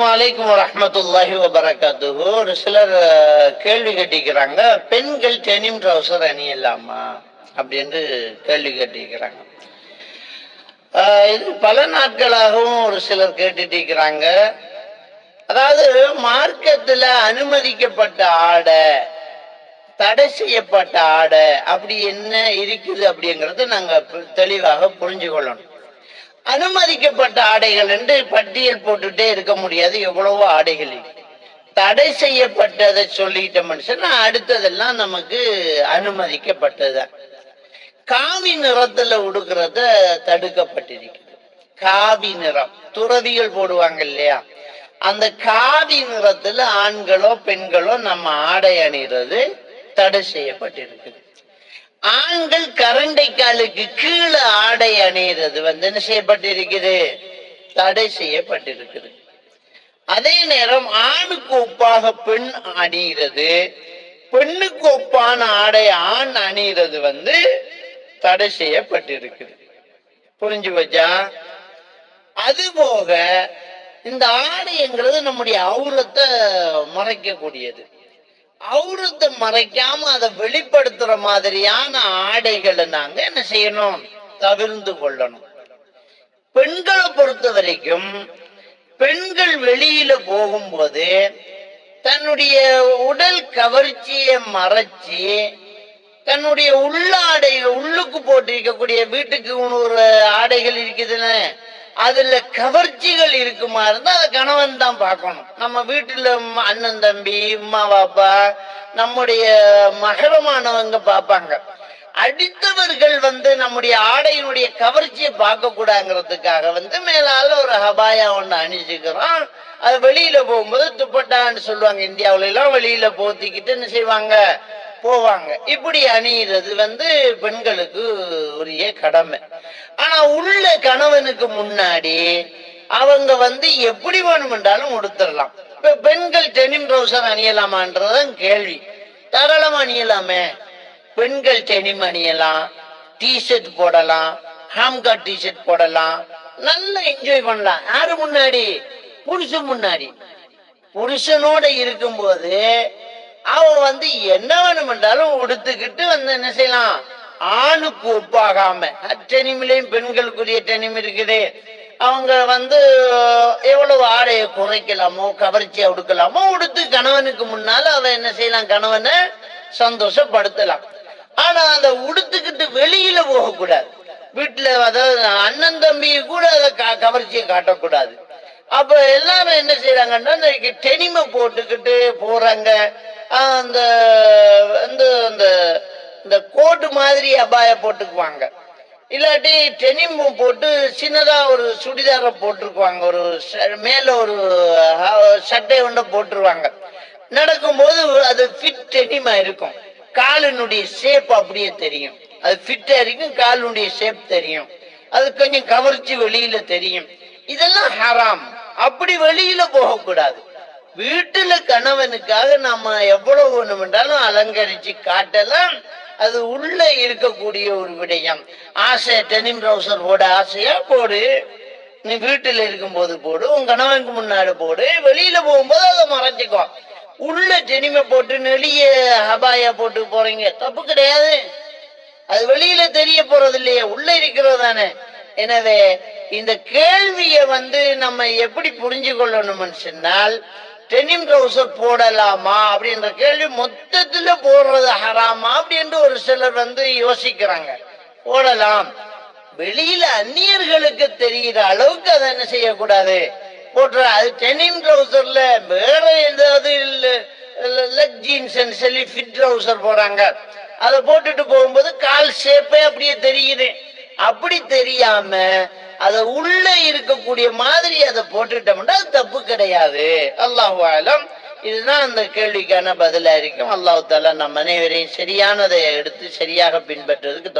வலைக்கும் வரஹ்மத்துல்லாஹி வபரகாத்துஹு. ஒரு சிலர் கேள்வி கேட்டிருக்கிறாங்க, பெண்கள் டெனிம் ட்ரௌசர் அணியலாமா அப்படின்னு கேள்வி கேட்டிருக்கிறாங்க. இது பல நாட்களாகவும் ஒரு சிலர் கேட்டுட்டு இருக்கிறாங்க. அதாவது மார்க்கத்துல அனுமதிக்கப்பட்ட ஆடை, தடை செய்யப்பட்ட ஆடை அப்படி என்ன இருக்குது அப்படிங்கறத நாங்க தெளிவாக புரிஞ்சு கொள்ளணும். அனுமதிக்கப்பட்ட ஆடைகள் என்று பட்டியல் போட்டுட்டே இருக்க முடியாது, எவ்வளவோ ஆடைகள். தடை செய்யப்பட்டதை சொல்லிட்ட மனுஷன் அடுத்ததெல்லாம் நமக்கு அனுமதிக்கப்பட்டது. காவி நிறத்துல உடுக்கிறத தடுக்கப்பட்டிருக்கிறது. காவி நிறம் துறவிகள் போடுவாங்க இல்லையா, அந்த காவி நிறத்துல ஆண்களோ பெண்களோ நம்ம ஆடை அணிகிறது தடை செய்யப்பட்டிருக்குது. ஆண்கள் கரண்டைக்காலுக்கு கீழே ஆடை அணிகிறது என்ன செய்யப்பட்டிருக்குது, தடை செய்யப்பட்டிருக்குது. அதே நேரம் ஆணுக்கு ஒப்பாக பெண் அணிகிறது, பெண்ணுக்கு ஒப்பான ஆடை ஆண் அணிகிறது தடை செய்யப்பட்டிருக்குது. புரிஞ்சு வச்சா? அது போக இந்த ஆடைங்கிறது நம்முடைய அவுரத்தை மறைக்கக்கூடியது. அவுரத்தை மறைக்காம அதை வெளிப்படுத்துற மாதிரியான ஆடைகளை நாங்க என்ன செய்யணும், தவிர்த்து கொள்ளணும். பெண்களை பொறுத்த வரைக்கும் பெண்கள் வெளியில போகும்போது தன்னுடைய உடல் கவர்ச்சியை மறைச்சி தன்னுடைய உள்ளாடை உள்ளுக்கு போட்டிருக்கக்கூடிய வீட்டுக்கு ஒரு ஆடைகள் இருக்குதுன்னு அதுல கவர்ச்சிகள் இருக்குமா இருந்தா அதை கணவன் தான் பார்க்கணும். நம்ம வீட்டுல அண்ணன் தம்பி அம்மா பாப்பா நம்முடைய மகரமானவங்க பார்ப்பாங்க. அடித்தவர்கள் நம்முடைய ஆடையினுடைய கவர்ச்சியை பார்க்க கூடாங்கிறதுக்காக மேலால ஒரு ஹபாயா ஒண்ணு அணிஞ்சுக்கிறோம். அது வெளியில போகும்போது துப்பட்டான்னு சொல்லுவாங்க. இந்தியாவில எல்லாம் வெளியில போத்திக்கிட்டு என்ன செய்வாங்க, போவாங்க. இப்படி அணியிறது பெண்களுக்கு உரிய கடமை. ஆனா உள்ள கணவனுக்கு முன்னாடி அவங்க எப்படி வேணுமென்றாலும் உடுத்துடலாம். இப்ப பெண்கள் டெனிம் ட்ரௌசர் அணியலாமான்றதான் கேள்வி. தாராளமா அணியலாமே. பெண்கள் டெனிம் அணியலாம், டிஷர்ட் போடலாம், ஹாம்கா டிஷர்ட் போடலாம், நல்லா என்ஜாய் பண்ணலாம். யாரு முன்னாடி? புருஷன் முன்னாடி. புருஷனோட இருக்கும்போது அவன் என்ன வேணுமென்றாலும் உடுத்துக்கிட்டு என்ன செய்யலாம். ஆணுக்கு ஒப்பாகாம டெனிமிலையும் பெண்களுக்குரிய டெனிம் இருக்குது. அவங்க எவ்வளவு ஆடையை குறைக்கலாமோ கவர்ச்சியா உடுக்கலாமோ உடுத்து கணவனுக்கு முன்னால அவன் என்ன செய்யலாம், கணவனை சந்தோஷப்படுத்தலாம். ஆனா அந்த உடுத்துக்கிட்டு வெளியில போகக்கூடாது. வீட்டுல அதாவது அண்ணன் தம்பி கூட அதை கவர்ச்சியை காட்டக்கூடாது. அப்ப எல்லாரும் என்ன செய்யறாங்கன்னா டெனிமை போட்டுக்கிட்டு போறாங்க. அந்த இந்த கோட்டு மாதிரி அபாய போட்டுக்குவாங்க, இல்லாட்டி டெனிம் போட்டு சின்னதா ஒரு சுடிதார போட்டிருக்குவாங்க, ஒரு மேல ஒரு சட்டை ஒண்ணு போட்டுருவாங்க. நடக்கும்போது அது ஃபிட் டெனிமா இருக்கும். காலினுடைய ஷேப் அப்படியே தெரியும். அது ஃபிட்டா இருக்கும், காலினுடைய ஷேப் தெரியும், அது கொஞ்சம் கவர்ச்சி வெளியில தெரியும். இதெல்லாம் ஹராம். அப்படி வெளியில போகக்கூடாது. வீட்டுல கணவனுக்காக நாம எவ்வளவு வேணுமென்றாலும் அலங்கரிச்சு காட்டலாம். அது உள்ள இருக்கக்கூடிய ஒரு விடயம். ஆசை டெனிம் ட்ரௌசர் போட ஆசையா போடு, நீ வீட்டுல இருக்கும் போது போடு, உன் கணவனுக்கு முன்னாடி போடு. வெளியில போகும்போது அதை மறைச்சிக்கோ. உள்ள டெனிமை போட்டு நெளிய ஹபாயா போட்டு போறீங்க, தப்பு கிடையாது. அது வெளியில தெரிய போறது இல்லையே, உள்ள இருக்கிறது தானே. எனவே இந்த கேள்வியை நம்ம எப்படி புரிஞ்சு கொள்ளணும்னு சொன்னால், டெனிம் ட்ரௌசர் போடலாமா அப்படின்ற கேள்வி மொத்தத்துல போடுறது ஹராமா அப்படின்னு ஒரு சிலர் யோசிக்கிறாங்க. போடலாம். வெளியில அந்நியர்களுக்கு தெரிகிற அளவுக்கு அதை என்ன செய்யக்கூடாது, போட்டுற. அது டெனிம் ட்ரௌசர்ல வேற ஏதாவது லெக் ஜீன்ஸ் சொல்லி ஃபிட் ட்ரௌசர் போறாங்க. அதை போட்டுட்டு போகும்போது கால் ஷேப்பே அப்படியே தெரியுது. அப்படி தெரியாம அதை உள்ள இருக்கக்கூடிய மாதிரி அதை போட்டுட்டோம்னா அது தப்பு கிடையாது. அல்லாஹு ஆலம். இதுதான் அந்த கேள்விக்கான பதிலா இருக்கும். அல்லாஹ் தஆலா நம் அனைவரையும் சரியானதை எடுத்து சரியாக பின்பற்றுறதுக்கு